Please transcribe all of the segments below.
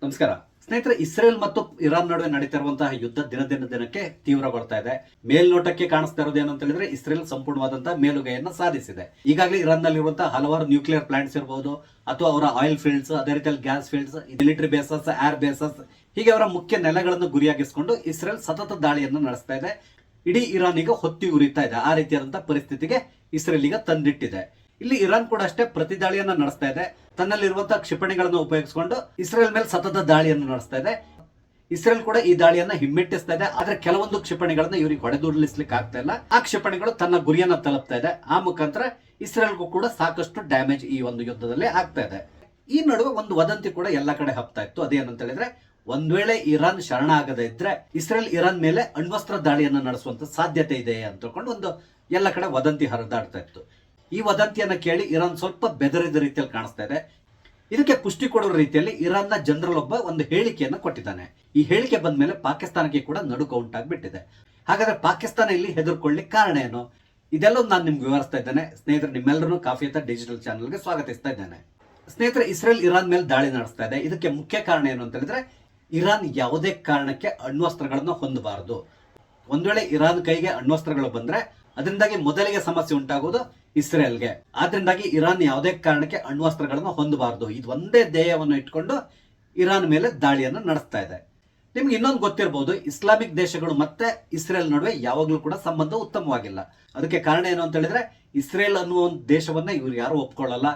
ನಮಸ್ಕಾರ ಸ್ನೇಹಿತರೆ, ಇಸ್ರೇಲ್ ಮತ್ತು ಇರಾನ್ ನಡುವೆ ನಡೀತಾ ಇರುವಂತಹ ಯುದ್ಧ ದಿನಕ್ಕೆ ತೀವ್ರಗೊಳ್ತಾ ಇದೆ. ಮೇಲ್ನೋಟಕ್ಕೆ ಕಾಣಿಸ್ತಾ ಇರೋದು ಏನು ಅಂತ ಹೇಳಿದ್ರೆ ಇಸ್ರೇಲ್ ಸಂಪೂರ್ಣವಾದಂತಹ ಮೇಲುಗೈಯನ್ನು ಸಾಧಿಸಿದೆ. ಈಗಾಗಲೇ ಇರಾನ್ ನಲ್ಲಿರುವಂತಹ ಹಲವಾರು ನ್ಯೂಕ್ಲಿಯರ್ ಪ್ಲಾಂಟ್ಸ್ ಇರಬಹುದು ಅಥವಾ ಅವರ ಆಯಿಲ್ ಫೀಲ್ಡ್ಸ್, ಅದೇ ರೀತಿಯಲ್ಲಿ gas fields, military basis, air basis, ಹೀಗೆ ಅವರ ಮುಖ್ಯ ನೆಲೆಗಳನ್ನು ಗುರಿಯಾಗಿಸಿಕೊಂಡು ಇಸ್ರೇಲ್ ಸತತ ದಾಳಿಯನ್ನು ನಡೆಸ್ತಾ ಇದೆ. ಇಡೀ ಇರಾನ್ ಈಗ ಹೊತ್ತಿ ಉರಿತಾ ಇದೆ. ಆ ರೀತಿಯಾದಂತಹ ಪರಿಸ್ಥಿತಿಗೆ ಇಸ್ರೇಲ್ ಈಗ ತಂದಿಟ್ಟಿದೆ. ಇಲ್ಲಿ ಇರಾನ್ ಕೂಡ ಅಷ್ಟೇ ಪ್ರತಿ ದಾಳಿಯನ್ನ ನಡೆಸ್ತಾ ಇದೆ. ತನ್ನಲ್ಲಿರುವಂತಹ ಕ್ಷಿಪಣಿಗಳನ್ನು ಉಪಯೋಗಿಸಿಕೊಂಡು ಇಸ್ರೇಲ್ ಮೇಲೆ ಸತತ ದಾಳಿಯನ್ನು ನಡೆಸ್ತಾ ಇದೆ. ಇಸ್ರೇಲ್ ಕೂಡ ಈ ದಾಳಿಯನ್ನ ಹಿಮ್ಮೆಟ್ಟಿಸ್ತಾ ಇದೆ. ಆದ್ರೆ ಕೆಲವೊಂದು ಕ್ಷಿಪಣಿಗಳನ್ನ ಇವ್ರಿಗೆ ಹೊಡೆದುರುಳಿಸ್ಲಿಕ್ಕೆ ಆಗ್ತಾ ಇಲ್ಲ. ಆ ಕ್ಷಿಪಣಿಗಳು ತನ್ನ ಗುರಿಯನ್ನ ತಲುಪ್ತಾ ಇದೆ. ಆ ಮುಖಾಂತರ ಇಸ್ರೇಲ್ಗೂ ಕೂಡ ಸಾಕಷ್ಟು ಡ್ಯಾಮೇಜ್ ಈ ಒಂದು ಯುದ್ಧದಲ್ಲಿ ಆಗ್ತಾ ಇದೆ. ಈ ನಡುವೆ ಒಂದು ವದಂತಿ ಕೂಡ ಎಲ್ಲ ಕಡೆ ಹಬ್ತಾ ಇತ್ತು. ಅದೇನಂತ ಹೇಳಿದ್ರೆ, ಒಂದ್ ವೇಳೆ ಇರಾನ್ ಶರಣ ಆಗದೇ ಇದ್ರೆ ಇಸ್ರೇಲ್ ಇರಾನ್ ಮೇಲೆ ಅಣ್ವಸ್ತ್ರ ದಾಳಿಯನ್ನ ನಡೆಸುವಂತ ಸಾಧ್ಯತೆ ಇದೆ ಅಂತ ಹೇಳ್ಕೊಂಡು ಒಂದು ಎಲ್ಲ ಕಡೆ ವದಂತಿ ಹರಿದಾಡ್ತಾ ಇತ್ತು. ಈ ವದಂತಿಯನ್ನ ಕೇಳಿ ಇರಾನ್ ಸ್ವಲ್ಪ ಬೆದರಿದ ರೀತಿಯಲ್ಲಿ ಕಾಣಿಸ್ತಾ ಇದೆ. ಇದಕ್ಕೆ ಪುಷ್ಟಿ ಕೊಡುವ ರೀತಿಯಲ್ಲಿ ಇರಾನ್ನ ಜನರಲ್ ಒಬ್ಬ ಒಂದು ಹೇಳಿಕೆಯನ್ನು ಕೊಟ್ಟಿದ್ದಾನೆ. ಈ ಹೇಳಿಕೆ ಬಂದ ಮೇಲೆ ಪಾಕಿಸ್ತಾನಕ್ಕೆ ಕೂಡ ನಡುಕ ಉಂಟಾಗ್ಬಿಟ್ಟಿದೆ. ಹಾಗಾದ್ರೆ ಪಾಕಿಸ್ತಾನ ಇಲ್ಲಿ ಹೆದರ್ಕೊಳ್ಳಿಕ್ಕೆ ಕಾರಣ ಏನು? ಇದೆಲ್ಲ ನಾನು ನಿಮ್ಗೆ ವಿವರಿಸ್ತಾ ಇದ್ದೇನೆ. ಸ್ನೇಹಿತರೆ, ನಿಮ್ಮೆಲ್ಲರೂ ಕಾಫಿ ಅಂತ ಡಿಜಿಟಲ್ ಚಾನಲ್ಗೆ ಸ್ವಾಗತಿಸ್ತಾ ಇದ್ದೇನೆ. ಸ್ನೇಹಿತರೆ, ಇಸ್ರೇಲ್ ಇರಾನ್ ಮೇಲೆ ದಾಳಿ ನಡೆಸ್ತಾ ಇದೆ. ಇದಕ್ಕೆ ಮುಖ್ಯ ಕಾರಣ ಏನು ಅಂತ ಹೇಳಿದ್ರೆ, ಇರಾನ್ ಯಾವುದೇ ಕಾರಣಕ್ಕೆ ಅಣ್ವಸ್ತ್ರಗಳನ್ನು ಹೊಂದಬಾರದು. ಒಂದ್ ವೇಳೆ ಇರಾನ್ ಕೈಗೆ ಅಣ್ವಸ್ತ್ರಗಳು ಬಂದ್ರೆ ಅದರಿಂದಾಗಿ ಮೊದಲಿಗೆ ಸಮಸ್ಯೆ ಉಂಟಾಗುವುದು ಇಸ್ರೇಲ್ಗೆ. ಆದ್ರಿಂದಾಗಿ ಇರಾನ್ ಯಾವುದೇ ಕಾರಣಕ್ಕೆ ಅಣ್ವಸ್ತ್ರಗಳನ್ನು ಹೊಂದಬಾರದು. ಇದು ಒಂದೇ ಧ್ಯೇಯವನ್ನು ಇಟ್ಕೊಂಡು ಇರಾನ್ ಮೇಲೆ ದಾಳಿಯನ್ನು ನಡೆಸ್ತಾ ಇದೆ. ನಿಮ್ಗೆ ಇನ್ನೊಂದು ಗೊತ್ತಿರಬಹುದು, ಇಸ್ಲಾಮಿಕ್ ದೇಶಗಳು ಮತ್ತೆ ಇಸ್ರೇಲ್ ನಡುವೆ ಯಾವಾಗಲೂ ಕೂಡ ಸಂಬಂಧ ಉತ್ತಮವಾಗಿಲ್ಲ. ಅದಕ್ಕೆ ಕಾರಣ ಏನು ಅಂತ ಹೇಳಿದ್ರೆ, ಇಸ್ರೇಲ್ ಅನ್ನುವ ಒಂದು ದೇಶವನ್ನ ಇವ್ರು ಯಾರು ಒಪ್ಕೊಳ್ಳಲ್ಲ.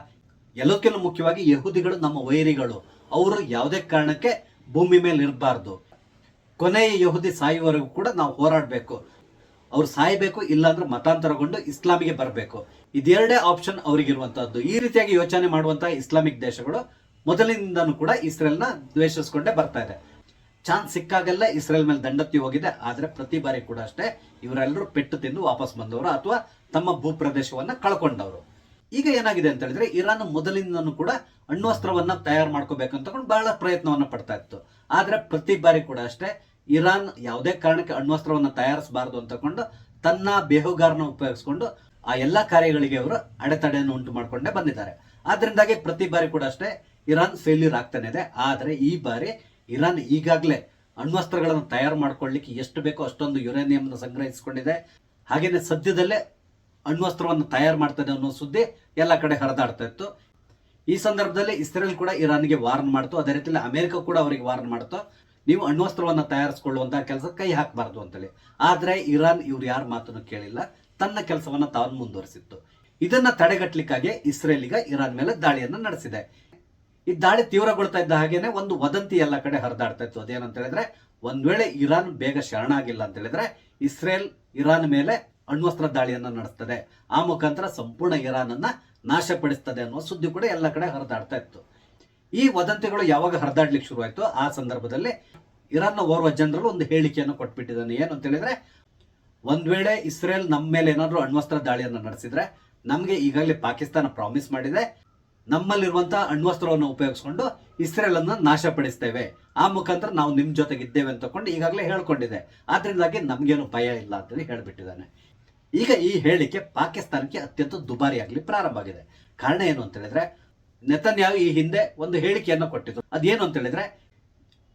ಎಲ್ಲಕ್ಕಿಂತ ಮುಖ್ಯವಾಗಿ ಯಹೂದಿಗಳು ನಮ್ಮ ವೈರಿಗಳು. ಅವರು ಯಾವುದೇ ಕಾರಣಕ್ಕೆ ಭೂಮಿ ಮೇಲೆ ಇರಬಾರ್ದು. ಕೊನೆಯ ಯಹೂದಿ ಸಾಯುವವರೆಗೂ ಕೂಡ ನಾವು ಹೋರಾಡಬೇಕು. ಅವ್ರು ಸಾಯಬೇಕು, ಇಲ್ಲಾಂದ್ರೆ ಮತಾಂತರಗೊಂಡು ಇಸ್ಲಾಮಿಗೆ ಬರಬೇಕು. ಇದೆರಡೇ ಆಪ್ಷನ್ ಅವರಿಗಿರುವಂತಹದ್ದು. ಈ ರೀತಿಯಾಗಿ ಯೋಚನೆ ಮಾಡುವಂತಹ ಇಸ್ಲಾಮಿಕ್ ದೇಶಗಳು ಮೊದಲಿನಿಂದನೂ ಕೂಡ ಇಸ್ರೇಲ್ನ ದ್ವೇಷಿಸಿಕೊಂಡೇ ಬರ್ತಾ ಇದೆ. ಚಾನ್ಸ್ ಸಿಕ್ಕಾಗೆಲ್ಲ ಇಸ್ರೇಲ್ ಮೇಲೆ ದಂಡೆತ್ತಿ ಹೋಗಿದೆ. ಆದ್ರೆ ಪ್ರತಿ ಬಾರಿ ಕೂಡ ಅಷ್ಟೇ ಇವರೆಲ್ಲರೂ ಪೆಟ್ಟು ತಿಂದು ವಾಪಸ್ ಬಂದವರು ಅಥವಾ ತಮ್ಮ ಭೂಪ್ರದೇಶವನ್ನ ಕಳ್ಕೊಂಡವರು. ಈಗ ಏನಾಗಿದೆ ಅಂತ ಹೇಳಿದ್ರೆ, ಇರಾನ್ ಮೊದಲಿನಿಂದನೂ ಕೂಡ ಅಣ್ವಸ್ತ್ರವನ್ನ ತಯಾರು ಮಾಡ್ಕೋಬೇಕಂತ ಬಹಳ ಪ್ರಯತ್ನವನ್ನ ಪಡ್ತಾ ಇತ್ತು. ಆದ್ರೆ ಪ್ರತಿ ಬಾರಿ ಕೂಡ ಅಷ್ಟೇ ಇರಾನ್ ಯಾವುದೇ ಕಾರಣಕ್ಕೆ ಅಣ್ವಸ್ತ್ರವನ್ನ ತಯಾರಿಸಬಾರದು ಅಂತಕೊಂಡು ತನ್ನ ಬೇಹುಗಾರನ ಉಪಯೋಗಿಸಿಕೊಂಡು ಆ ಎಲ್ಲಾ ಕಾರ್ಯಗಳಿಗೆ ಅವರು ಅಡೆತಡೆಯನ್ನು ಉಂಟು ಮಾಡಿಕೊಂಡೇ ಬಂದಿದ್ದಾರೆ. ಆದ್ರಿಂದಾಗಿ ಪ್ರತಿ ಬಾರಿ ಕೂಡ ಅಷ್ಟೇ ಇರಾನ್ ಫೇಲ್ಯೂರ್ ಆಗ್ತಾನೆ ಇದೆ. ಆದ್ರೆ ಈ ಬಾರಿ ಇರಾನ್ ಈಗಾಗಲೇ ಅಣ್ವಸ್ತ್ರಗಳನ್ನು ತಯಾರು ಮಾಡ್ಕೊಳ್ಳಿಕ್ಕೆ ಎಷ್ಟು ಬೇಕೋ ಅಷ್ಟೊಂದು ಯುರೇನಿಯಂ ಸಂಗ್ರಹಿಸಿಕೊಂಡಿದೆ. ಹಾಗೇನೆ ಸದ್ಯದಲ್ಲೇ ಅಣ್ವಸ್ತ್ರವನ್ನು ತಯಾರು ಮಾಡ್ತದೆ ಅನ್ನೋ ಸುದ್ದಿ ಎಲ್ಲ ಕಡೆ ಹರಿದಾಡ್ತಾ ಇತ್ತು. ಈ ಸಂದರ್ಭದಲ್ಲಿ ಇಸ್ರೇಲ್ ಕೂಡ ಇರಾನ್ಗೆ ವಾರ್ನ್ ಮಾಡ್ತು. ಅದೇ ರೀತಿಯಲ್ಲಿ ಅಮೆರಿಕ ಕೂಡ ಅವರಿಗೆ ವಾರ್ನ್ ಮಾಡ್ತು, ನೀವು ಅಣ್ವಸ್ತ್ರವನ್ನ ತಯಾರಿಸಿಕೊಳ್ಳುವಂತಹ ಕೆಲಸ ಕೈ ಹಾಕಬಾರ್ದು ಅಂತೇಳಿ. ಆದ್ರೆ ಇರಾನ್ ಇವ್ರು ಯಾರ ಮಾತನ್ನು ಕೇಳಿಲ್ಲ, ತನ್ನ ಕೆಲಸವನ್ನ ತಾನು ಮುಂದುವರಿಸಿತ್ತು. ಇದನ್ನ ತಡೆಗಟ್ಟಲಿಕ್ಕಾಗಿ ಇಸ್ರೇಲ್ ಈಗ ಇರಾನ್ ಮೇಲೆ ದಾಳಿಯನ್ನ ನಡೆಸಿದೆ. ಈ ದಾಳಿ ತೀವ್ರಗೊಳ್ತಾ ಇದ್ದ ಹಾಗೇನೆ ಒಂದು ವದಂತಿ ಎಲ್ಲ ಕಡೆ ಹರಿದಾಡ್ತಾ ಇತ್ತು. ಅದೇನಂತ ಹೇಳಿದ್ರೆ, ಒಂದ್ ವೇಳೆ ಇರಾನ್ ಬೇಗ ಶರಣಾಗಿಲ್ಲ ಅಂತ ಹೇಳಿದ್ರೆ ಇಸ್ರೇಲ್ ಇರಾನ್ ಮೇಲೆ ಅಣ್ವಸ್ತ್ರ ದಾಳಿಯನ್ನ ನಡೆಸ್ತದೆ. ಆ ಮುಖಾಂತರ ಸಂಪೂರ್ಣ ಇರಾನ್ ಅನ್ನ ನಾಶಪಡಿಸ್ತದೆ ಅನ್ನುವ ಸುದ್ದಿ ಕೂಡ ಎಲ್ಲ ಕಡೆ ಹರಿದಾಡ್ತಾ ಇತ್ತು. ಈ ವದಂತಿಗಳು ಯಾವಾಗ ಹರಿದಾಡ್ಲಿಕ್ಕೆ ಶುರುವಾಯಿತು, ಆ ಸಂದರ್ಭದಲ್ಲಿ ಇರಾನ್ನ ಓರ್ವ ಜನರಲ್ ಒಂದು ಹೇಳಿಕೆಯನ್ನು ಕೊಟ್ಬಿಟ್ಟಿದ್ದಾನೆ. ಏನು ಅಂತ ಹೇಳಿದ್ರೆ, ಒಂದ್ ವೇಳೆ ಇಸ್ರೇಲ್ ನಮ್ಮ ಮೇಲೆ ಏನಾದ್ರು ಅಣ್ವಸ್ತ್ರ ದಾಳಿಯನ್ನು ನಡೆಸಿದ್ರೆ ನಮ್ಗೆ ಈಗಾಗಲೇ ಪಾಕಿಸ್ತಾನ ಪ್ರಾಮಿಸ್ ಮಾಡಿದೆ, ನಮ್ಮಲ್ಲಿರುವಂತಹ ಅಣ್ವಸ್ತ್ರವನ್ನು ಉಪಯೋಗಿಸಿಕೊಂಡು ಇಸ್ರೇಲ್ ಅನ್ನ ನಾಶಪಡಿಸ್ತೇವೆ. ಆ ಮುಖಾಂತರ ನಾವು ನಿಮ್ ಜೊತೆಗಿದ್ದೇವೆ ಅಂತಕೊಂಡು ಈಗಾಗಲೇ ಹೇಳ್ಕೊಂಡಿದೆ. ಆದ್ರಿಂದಾಗಿ ನಮ್ಗೇನು ಭಯ ಇಲ್ಲ ಅಂತೇಳಿ ಹೇಳ್ಬಿಟ್ಟಿದ್ದಾನೆ. ಈಗ ಈ ಹೇಳಿಕೆ ಪಾಕಿಸ್ತಾನಕ್ಕೆ ಅತ್ಯಂತ ದುಬಾರಿಯಾಗ್ಲಿ ಪ್ರಾರಂಭ ಆಗಿದೆ. ಕಾರಣ ಏನು ಅಂತ ಹೇಳಿದ್ರೆ, ನೆತನ್ಯಾಹು ಈ ಹಿಂದೆ ಒಂದು ಹೇಳಿಕೆಯನ್ನು ಕೊಟ್ಟಿದ್ರು. ಅದೇನು ಅಂತ ಹೇಳಿದ್ರೆ,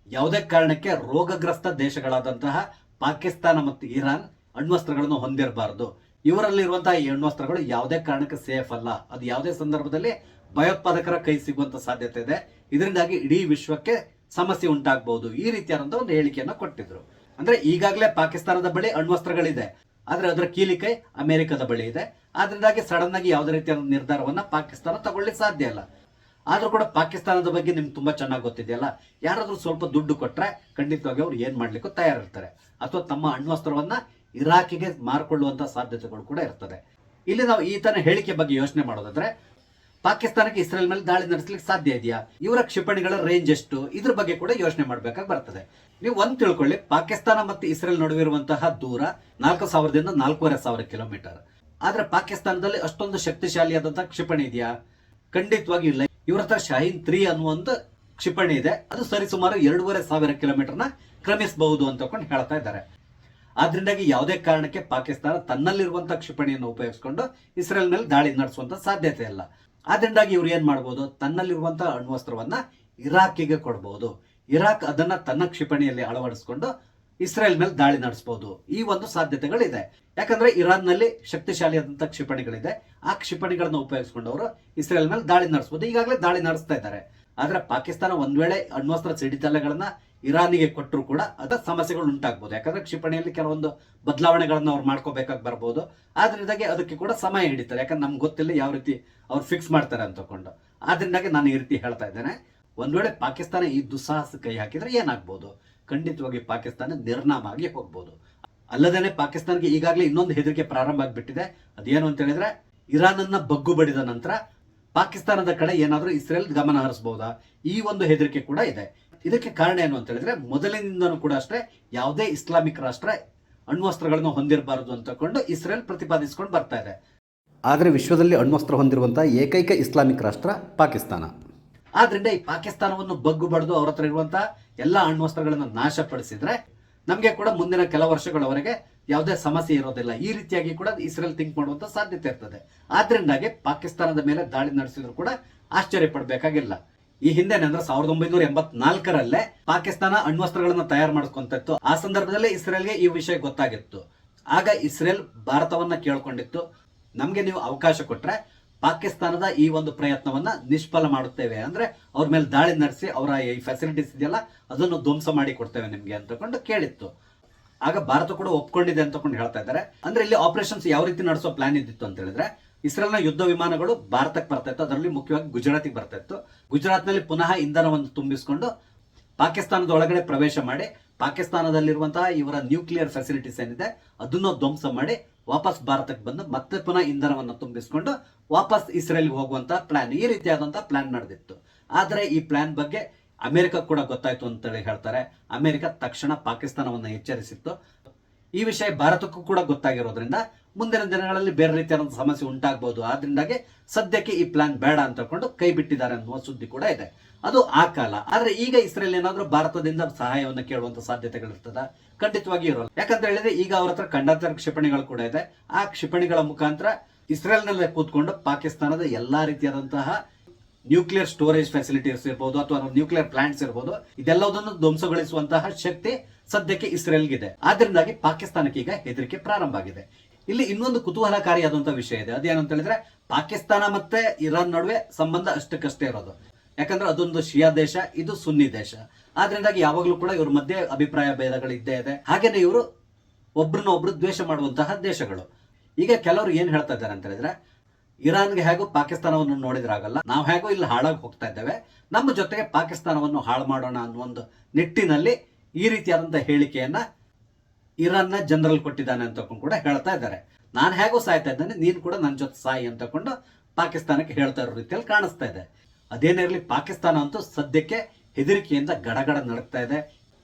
ಯಾವುದೇ ಕಾರಣಕ್ಕೆ ರೋಗಗ್ರಸ್ತ ದೇಶಗಳಾದಂತಹ ಪಾಕಿಸ್ತಾನ ಮತ್ತು ಇರಾನ್ ಅಣ್ವಸ್ತ್ರಗಳನ್ನು ಹೊಂದಿರಬಾರದು. ಇವರಲ್ಲಿರುವಂತಹ ಈ ಅಣ್ವಸ್ತ್ರಗಳು ಯಾವುದೇ ಕಾರಣಕ್ಕೆ ಸೇಫ್ ಅಲ್ಲ. ಅದು ಯಾವುದೇ ಸಂದರ್ಭದಲ್ಲಿ ಭಯೋತ್ಪಾದಕರ ಕೈ ಸಿಗುವಂತ ಸಾಧ್ಯತೆ ಇದೆ. ಇದರಿಂದಾಗಿ ಇಡೀ ವಿಶ್ವಕ್ಕೆ ಸಮಸ್ಯೆ ಉಂಟಾಗಬಹುದು. ಈ ರೀತಿಯಾದಂತಹ ಒಂದು ಹೇಳಿಕೆಯನ್ನು ಕೊಟ್ಟಿದ್ರು. ಅಂದ್ರೆ ಈಗಾಗಲೇ ಪಾಕಿಸ್ತಾನದ ಬಳಿ ಅಣ್ವಸ್ತ್ರಗಳಿದೆ, ಆದ್ರೆ ಅದರ ಕೀಲಿಕೈ ಅಮೆರಿಕದ ಬಳಿ ಇದೆ. ಆದ್ರಿಂದಾಗಿ ಸಡನ್ ಆಗಿ ಯಾವುದೇ ರೀತಿಯ ನಿರ್ಧಾರವನ್ನ ಪಾಕಿಸ್ತಾನ ತಗೊಳ್ಳಿಕ್ಕೆ ಸಾಧ್ಯ ಇಲ್ಲ. ಆದ್ರೂ ಕೂಡ ಪಾಕಿಸ್ತಾನದ ಬಗ್ಗೆ ನಿಮ್ಗೆ ತುಂಬಾ ಚೆನ್ನಾಗಿ ಗೊತ್ತಿದೆಯಲ್ಲ, ಯಾರಾದ್ರೂ ಸ್ವಲ್ಪ ದುಡ್ಡು ಕೊಟ್ರೆ ಖಂಡಿತವಾಗಿ ಅವ್ರು ಏನ್ ಮಾಡ್ಲಿಕ್ಕೂ ತಯಾರಿರ್ತಾರೆ. ಅಥವಾ ತಮ್ಮ ಅಣ್ವಸ್ತ್ರವನ್ನ ಇರಾಕಿಗೆ ಮಾರ್ಕೊಳ್ಳುವಂತಹ ಸಾಧ್ಯತೆಗಳು ಕೂಡ ಇರ್ತದೆ. ಇಲ್ಲಿ ನಾವು ಈ ತರ ಹೇಳಿಕೆ ಬಗ್ಗೆ ಯೋಚನೆ ಮಾಡೋದಾದ್ರೆ, ಪಾಕಿಸ್ತಾನಕ್ಕೆ ಇಸ್ರೇಲ್ ಮೇಲೆ ದಾಳಿ ನಡೆಸಲಿಕ್ಕೆ ಸಾಧ್ಯ ಇದೆಯಾ, ಇವರ ಕ್ಷಿಪಣಿಗಳ ರೇಂಜ್ ಎಷ್ಟು, ಇದ್ರ ಬಗ್ಗೆ ಕೂಡ ಯೋಚನೆ ಮಾಡ್ಬೇಕಾಗಿ ಬರ್ತದೆ. ನೀವು ಒಂದ್ ತಿಳ್ಕೊಳ್ಳಿ, ಪಾಕಿಸ್ತಾನ ಮತ್ತು ಇಸ್ರೇಲ್ ನಡುವೆ ಇರುವಂತಹ ದೂರ 4000ದಿಂದ 4500 ಕಿಲೋಮೀಟರ್. ಆದ್ರೆ ಪಾಕಿಸ್ತಾನದಲ್ಲಿ ಅಷ್ಟೊಂದು ಶಕ್ತಿಶಾಲಿಯಾದಂತಹ ಕ್ಷಿಪಣಿ ಇದೆಯಾ? ಖಂಡಿತವಾಗಿ ಇಲ್ಲ. ಇವ್ರ ಹತ್ರ ಶಾಹೀನ್ 3 ಅನ್ನುವ ಒಂದು ಕ್ಷಿಪಣಿ ಇದೆ. ಅದು ಸರಿಸುಮಾರು 2500 ಕಿಲೋಮೀಟರ್ನ ಕ್ರಮಿಸಬಹುದು ಅಂತ ಹೇಳ್ತಾ ಇದ್ದಾರೆ. ಆದ್ರಿಂದಾಗಿ ಯಾವುದೇ ಕಾರಣಕ್ಕೆ ಪಾಕಿಸ್ತಾನ ತನ್ನಲ್ಲಿರುವಂತಹ ಕ್ಷಿಪಣಿಯನ್ನು ಉಪಯೋಗಿಸಿಕೊಂಡು ಇಸ್ರೇಲ್ ಮೇಲೆ ದಾಳಿ ನಡೆಸುವಂತ ಸಾಧ್ಯತೆ ಇಲ್ಲ. ಆದ್ರಿಂದಾಗಿ ಇವ್ರು ಏನ್ ಮಾಡಬಹುದು, ತನ್ನಲ್ಲಿರುವಂತಹ ಅಣ್ವಸ್ತ್ರವನ್ನ ಇರಾಕಿಗೆ ಕೊಡಬಹುದು. ಇರಾಕ್ ಅದನ್ನ ತನ್ನ ಕ್ಷಿಪಣಿಯಲ್ಲಿ ಅಳವಡಿಸಿಕೊಂಡು ಇಸ್ರೇಲ್ ಮೇಲೆ ದಾಳಿ ನಡೆಸಬಹುದು. ಈ ಒಂದು ಸಾಧ್ಯತೆಗಳಿದೆ. ಯಾಕಂದ್ರೆ ಇರಾನ್ ನಲ್ಲಿ ಶಕ್ತಿಶಾಲಿಯಾದಂತಹ ಕ್ಷಿಪಣಿಗಳಿದೆ. ಆ ಕ್ಷಿಪಣಿಗಳನ್ನ ಉಪಯೋಗಿಸಿಕೊಂಡು ಅವರು ಇಸ್ರೇಲ್ ಮೇಲೆ ದಾಳಿ ನಡೆಸಬಹುದು. ಈಗಾಗಲೇ ದಾಳಿ ನಡೆಸ್ತಾ ಇದ್ದಾರೆ. ಆದ್ರೆ ಪಾಕಿಸ್ತಾನ ಒಂದ್ ವೇಳೆ ಅಣ್ವಸ್ತ್ರ ಸಿಡಿತಲೆಗಳನ್ನ ಇರಾನಿಗೆ ಕೊಟ್ಟರು ಕೂಡ ಅದ ಸಮಸ್ಯೆಗಳು ಉಂಟಾಗಬಹುದು. ಯಾಕಂದ್ರೆ ಕ್ಷಿಪಣಿಯಲ್ಲಿ ಕೆಲವೊಂದು ಬದಲಾವಣೆಗಳನ್ನ ಅವ್ರು ಮಾಡ್ಕೋಬೇಕಾಗಿ ಬರ್ಬೋದು. ಆದ್ರಿಂದಾಗಿ ಅದಕ್ಕೆ ಕೂಡ ಸಮಯ ಹಿಡಿತಾರೆ. ಯಾಕಂದ್ರೆ ನಮ್ಗೆ ಗೊತ್ತಿಲ್ಲ ಯಾವ ರೀತಿ ಅವ್ರು ಫಿಕ್ಸ್ ಮಾಡ್ತಾರೆ ಅಂತಕೊಂಡು. ಆದ್ರಿಂದಾಗಿ ನಾನು ಈ ರೀತಿ ಹೇಳ್ತಾ ಇದ್ದೇನೆ. ಒಂದ್ ವೇಳೆ ಪಾಕಿಸ್ತಾನ ಈ ದುಸ್ಸಾಹಸ ಕೈ ಹಾಕಿದ್ರೆ ಏನಾಗ್ಬೋದು? ಖಂಡಿತವಾಗಿ ಪಾಕಿಸ್ತಾನ ನಿರ್ನಾಮ ಆಗಿ ಹೋಗ್ಬೋದು. ಅಲ್ಲದೇನೆ ಪಾಕಿಸ್ತಾನಕ್ಕೆ ಈಗಾಗಲೇ ಇನ್ನೊಂದು ಹೆದರಿಕೆ ಪ್ರಾರಂಭ ಆಗಿಬಿಟ್ಟಿದೆ. ಅದೇನು ಅಂತ ಹೇಳಿದ್ರೆ, ಇರಾನ್ ಅನ್ನ ಬಗ್ಗು ಬಡಿದ ನಂತರ ಪಾಕಿಸ್ತಾನದ ಕಡೆ ಏನಾದ್ರೂ ಇಸ್ರೇಲ್ ಗಮನ ಹರಿಸಬಹುದಾ? ಈ ಒಂದು ಹೆದರಿಕೆ ಕೂಡ ಇದೆ. ಇದಕ್ಕೆ ಕಾರಣ ಏನು ಅಂತ ಹೇಳಿದ್ರೆ, ಮೊದಲಿನಿಂದನೂ ಕೂಡ ಅಷ್ಟೇ ಯಾವುದೇ ಇಸ್ಲಾಮಿಕ್ ರಾಷ್ಟ್ರ ಅಣ್ವಸ್ತ್ರಗಳನ್ನು ಹೊಂದಿರಬಾರದು ಅಂತಕೊಂಡು ಇಸ್ರೇಲ್ ಪ್ರತಿಪಾದಿಸಿಕೊಂಡು ಬರ್ತಾ ಇದೆ. ಆದರೆ ವಿಶ್ವದಲ್ಲಿ ಅಣ್ವಸ್ತ್ರ ಹೊಂದಿರುವಂತಹ ಏಕೈಕ ಇಸ್ಲಾಮಿಕ್ ರಾಷ್ಟ್ರ ಪಾಕಿಸ್ತಾನ. ಆದ್ರಿಂದ ಈ ಪಾಕಿಸ್ತಾನವನ್ನು ಬಗ್ಗು ಬಡಿದು ಅವ್ರ ಹತ್ರ ಇರುವಂತಹ ಎಲ್ಲಾ ಅಣ್ವಸ್ತ್ರಗಳನ್ನು ನಾಶಪಡಿಸಿದ್ರೆ ನಮಗೆ ಕೂಡ ಮುಂದಿನ ಕೆಲ ವರ್ಷಗಳವರೆಗೆ ಯಾವುದೇ ಸಮಸ್ಯೆ ಇರೋದಿಲ್ಲ. ಈ ರೀತಿಯಾಗಿ ಕೂಡ ಇಸ್ರೇಲ್ ಥಿಂಕ್ ಮಾಡುವಂತ ಸಾಧ್ಯತೆ ಇರ್ತದೆ. ಆದ್ರಿಂದಾಗಿ ಪಾಕಿಸ್ತಾನದ ಮೇಲೆ ದಾಳಿ ನಡೆಸಿದ್ರು ಕೂಡ ಆಶ್ಚರ್ಯ ಪಡಬೇಕಾಗಿಲ್ಲ. ಈ ಹಿಂದೆ ಅಂದ್ರೆ 1984ರಲ್ಲೇ ಪಾಕಿಸ್ತಾನ ಅಣ್ವಸ್ತ್ರಗಳನ್ನ ತಯಾರು ಮಾಡ್ಕೊಂತ ಇತ್ತು. ಆ ಸಂದರ್ಭದಲ್ಲಿ ಇಸ್ರೇಲ್ಗೆ ಈ ವಿಷಯ ಗೊತ್ತಾಗಿತ್ತು. ಆಗ ಇಸ್ರೇಲ್ ಭಾರತವನ್ನ ಕೇಳ್ಕೊಂಡಿತ್ತು, ನಮ್ಗೆ ನೀವು ಅವಕಾಶ ಕೊಟ್ರೆ ಪಾಕಿಸ್ತಾನದ ಈ ಒಂದು ಪ್ರಯತ್ನವನ್ನ ನಿಷ್ಫಲ ಮಾಡುತ್ತೇವೆ, ಅಂದ್ರೆ ಅವ್ರ ಮೇಲೆ ದಾಳಿ ನಡೆಸಿ ಅವರ ಈ ಫೆಸಿಲಿಟೀಸ್ ಇದೆಯಲ್ಲ ಅದನ್ನು ಧ್ವಂಸ ಮಾಡಿ ಕೊಡ್ತೇವೆ ನಿಮ್ಗೆ ಅಂತಕೊಂಡು ಕೇಳಿತ್ತು. ಆಗ ಭಾರತ ಕೂಡ ಒಪ್ಕೊಂಡಿದೆ ಅಂತಕೊಂಡು ಹೇಳ್ತಾ ಇದ್ದಾರೆ. ಅಂದ್ರೆ ಇಲ್ಲಿ ಆಪರೇಷನ್ಸ್ ಯಾವ ರೀತಿ ನಡೆಸೋ ಪ್ಲಾನ್ ಇದ್ದಿತ್ತು ಅಂತ ಹೇಳಿದ್ರೆ, ಇಸ್ರೇಲ್ನ ಯುದ್ಧ ವಿಮಾನಗಳು ಭಾರತಕ್ಕೆ ಬರ್ತಾ ಇತ್ತು. ಅದರಲ್ಲಿ ಮುಖ್ಯವಾಗಿ ಗುಜರಾತಿಗೆ ಬರ್ತಾ ಇತ್ತು. ಗುಜರಾತ್ ನಲ್ಲಿ ಪುನಃ ಇಂಧನವನ್ನು ತುಂಬಿಸಿಕೊಂಡು ಪಾಕಿಸ್ತಾನದ ಒಳಗಡೆ ಪ್ರವೇಶ ಮಾಡಿ ಪಾಕಿಸ್ತಾನದಲ್ಲಿರುವಂತಹ ಇವರ ನ್ಯೂಕ್ಲಿಯರ್ ಫೆಸಿಲಿಟೀಸ್ ಏನಿದೆ ಅದನ್ನು ಧ್ವಂಸ ಮಾಡಿ ವಾಪಸ್ ಭಾರತಕ್ಕೆ ಬಂದು ಮತ್ತೆ ಪುನಃ ಇಂಧನವನ್ನು ತುಂಬಿಸಿಕೊಂಡು ವಾಪಸ್ ಇಸ್ರೇಲ್ಗೆ ಹೋಗುವಂತಹ ಪ್ಲಾನ್, ಈ ರೀತಿಯಾದಂತಹ ಪ್ಲಾನ್ ನಡೆದಿತ್ತು. ಆದರೆ ಈ ಪ್ಲಾನ್ ಬಗ್ಗೆ ಅಮೆರಿಕ ಕೂಡ ಗೊತ್ತಾಯ್ತು ಅಂತೇಳಿ ಹೇಳ್ತಾರೆ. ಅಮೆರಿಕ ತಕ್ಷಣ ಪಾಕಿಸ್ತಾನವನ್ನ ಎಚ್ಚರಿಸಿತ್ತು. ಈ ವಿಷಯ ಭಾರತಕ್ಕೂ ಕೂಡ ಗೊತ್ತಾಗಿರೋದ್ರಿಂದ ಮುಂದಿನ ದಿನಗಳಲ್ಲಿ ಬೇರೆ ರೀತಿಯಾದ ಸಮಸ್ಯೆ ಉಂಟಾಗಬಹುದು. ಆದ್ರಿಂದಾಗಿ ಸದ್ಯಕ್ಕೆ ಈ ಪ್ಲಾನ್ ಬೇಡ ಅಂತಕೊಂಡು ಕೈ ಬಿಟ್ಟಿದ್ದಾರೆ ಅನ್ನುವ ಸುದ್ದಿ ಕೂಡ ಇದೆ. ಅದು ಆ ಕಾಲ. ಆದ್ರೆ ಈಗ ಇಸ್ರೇಲ್ ಏನಾದ್ರೂ ಭಾರತದಿಂದ ಸಹಾಯವನ್ನು ಕೇಳುವಂತ ಸಾಧ್ಯತೆಗಳಿರ್ತದ? ಖಂಡಿತವಾಗಿ ಇರೋಲ್ಲ. ಯಾಕಂತ ಹೇಳಿದ್ರೆ ಈಗ ಅವ್ರ ಹತ್ರ ಖಂಡಾಂತರ ಕ್ಷಿಪಣಿಗಳು ಕೂಡ ಇದೆ. ಆ ಕ್ಷಿಪಣಿಗಳ ಮುಖಾಂತರ ಇಸ್ರೇಲ್ ನಲ್ಲೇ ಕೂತ್ಕೊಂಡು ಪಾಕಿಸ್ತಾನದ ಎಲ್ಲಾ ರೀತಿಯಾದಂತಹ ನ್ಯೂಕ್ಲಿಯರ್ ಸ್ಟೋರೇಜ್ ಫೆಸಿಲಿಟೀಸ್ ಇರ್ಬೋದು ಅಥವಾ ನ್ಯೂಕ್ಲಿಯರ್ ಪ್ಲಾಂಟ್ಸ್ ಇರ್ಬೋದು, ಇದೆಲ್ಲದನ್ನು ಧ್ವಂಸಗೊಳಿಸುವಂತಹ ಶಕ್ತಿ ಸದ್ಯಕ್ಕೆ ಇಸ್ರೇಲ್ಗಿದೆ. ಆದ್ರಿಂದಾಗಿ ಪಾಕಿಸ್ತಾನಕ್ಕೆ ಈಗ ಹೆದರಿಕೆ ಪ್ರಾರಂಭ ಆಗಿದೆ. ಇಲ್ಲಿ ಇನ್ನೊಂದು ಕುತೂಹಲಕಾರಿಯಾದಂತಹ ವಿಷಯ ಇದೆ. ಅದೇನಂತ ಹೇಳಿದ್ರೆ, ಪಾಕಿಸ್ತಾನ ಮತ್ತೆ ಇರಾನ್ ನಡುವೆ ಸಂಬಂಧ ಅಷ್ಟಕ್ಕಷ್ಟೇ ಇರೋದು. ಯಾಕಂದ್ರೆ ಅದೊಂದು ಶಿಯಾ ದೇಶ, ಇದು ಸುನ್ನಿ ದೇಶ. ಆದ್ರಿಂದಾಗಿ ಯಾವಾಗಲೂ ಕೂಡ ಇವ್ರ ಮಧ್ಯೆ ಅಭಿಪ್ರಾಯ ಭೇದಗಳು ಇದ್ದೇ ಇದೆ. ಹಾಗೇನೆ ಇವರು ಒಬ್ರನ್ನೊಬ್ರು ದ್ವೇಷ ಮಾಡುವಂತಹ ದೇಶಗಳು. ಈಗ ಕೆಲವರು ಏನ್ ಹೇಳ್ತಾ ಇದ್ದಾರೆ ಅಂತ ಹೇಳಿದ್ರೆ, ಇರಾನ್ಗೆ ಹೇಗೂ ಪಾಕಿಸ್ತಾನವನ್ನು ನೋಡಿದ್ರಾಗಲ್ಲ, ನಾವು ಹೇಗೂ ಇಲ್ಲಿ ಹಾಳಾಗಿ ಹೋಗ್ತಾ ಇದ್ದೇವೆ, ನಮ್ಮ ಜೊತೆಗೆ ಪಾಕಿಸ್ತಾನವನ್ನು ಹಾಳು ಮಾಡೋಣ ಅನ್ನೋ ಒಂದು ನಿಟ್ಟಿನಲ್ಲಿ ಈ ರೀತಿಯಾದಂತಹ ಹೇಳಿಕೆಯನ್ನ ಇರಾನ್ನ ಜನರಲ್ ಕೊಟ್ಟಿದ್ದಾನೆ ಅಂತ ಕೂಡ ಹೇಳ್ತಾ ಇದ್ದಾರೆ. ನಾನು ಹೇಗೂ ಸಾಯ್ತಾ ಇದ್ದೇನೆ, ನೀನು ಕೂಡ ನನ್ನ ಜೊತೆ ಸಾಯಿ ಅಂತಕೊಂಡು ಪಾಕಿಸ್ತಾನಕ್ಕೆ ಹೇಳ್ತಾ ಇರೋ ರೀತಿಯಲ್ಲಿ ಕಾಣಿಸ್ತಾ ಇದೆ. ಅದೇನಿರಲಿ, ಪಾಕಿಸ್ತಾನ ಅಂತೂ ಸದ್ಯಕ್ಕೆ ಹೆದರಿಕೆಯಿಂದ ಗಡಗಡ ನಡುಕ್ತಾ ಇದೆ.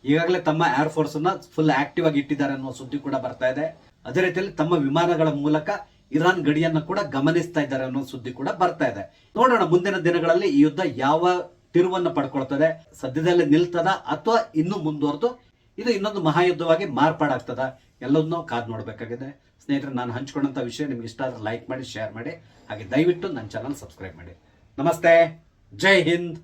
ಈಗಾಗಲೇ ತಮ್ಮ ಏರ್ ಫೋರ್ಸ್ ಅನ್ನ ಫುಲ್ ಆಕ್ಟಿವ್ ಆಗಿ ಇಟ್ಟಿದ್ದಾರೆ ಅನ್ನೋ ಸುದ್ದಿ ಕೂಡ ಬರ್ತಾ ಇದೆ. ಅದೇ ರೀತಿಯಲ್ಲಿ ತಮ್ಮ ವಿಮಾನಗಳ ಮೂಲಕ ಇರಾನ್ ಗಡಿಯನ್ನ ಕೂಡ ಗಮನಿಸ್ತಾ ಇದ್ದಾರೆ ಅನ್ನೋ ಸುದ್ದಿ ಕೂಡ ಬರ್ತಾ ಇದೆ. ನೋಡೋಣ ಮುಂದಿನ ದಿನಗಳಲ್ಲಿ ಈ ಯುದ್ಧ ಯಾವ ತಿರುವನ್ನು ಪಡ್ಕೊಳ್ತದೆ. ಸದ್ಯದಲ್ಲೇ ನಿಲ್ತದ ಅಥವಾ ಇನ್ನೂ ಮುಂದುವರೆದು ಇದು ಇನ್ನೊಂದು ಮಹಾಯುದ್ಧವಾಗಿ ಮಾರ್ಪಾಡಾಗ್ತದ? ಎಲ್ಲವನ್ನೂ ಕಾದು ನೋಡಬೇಕಾಗಿದೆ. ಸ್ನೇಹಿತರೆ, ನಾನು ಹಂಚ್ಕೊಂಡಂತ ವಿಷಯ ನಿಮ್ಗೆ ಇಷ್ಟ ಆದ್ರೆ ಲೈಕ್ ಮಾಡಿ, ಶೇರ್ ಮಾಡಿ, ಹಾಗೆ ದಯವಿಟ್ಟು ನನ್ನ ಚಾನಲ್ ಸಬ್ಸ್ಕ್ರೈಬ್ ಮಾಡಿ. ನಮಸ್ತೆ, ಜೈ ಹಿಂದ್.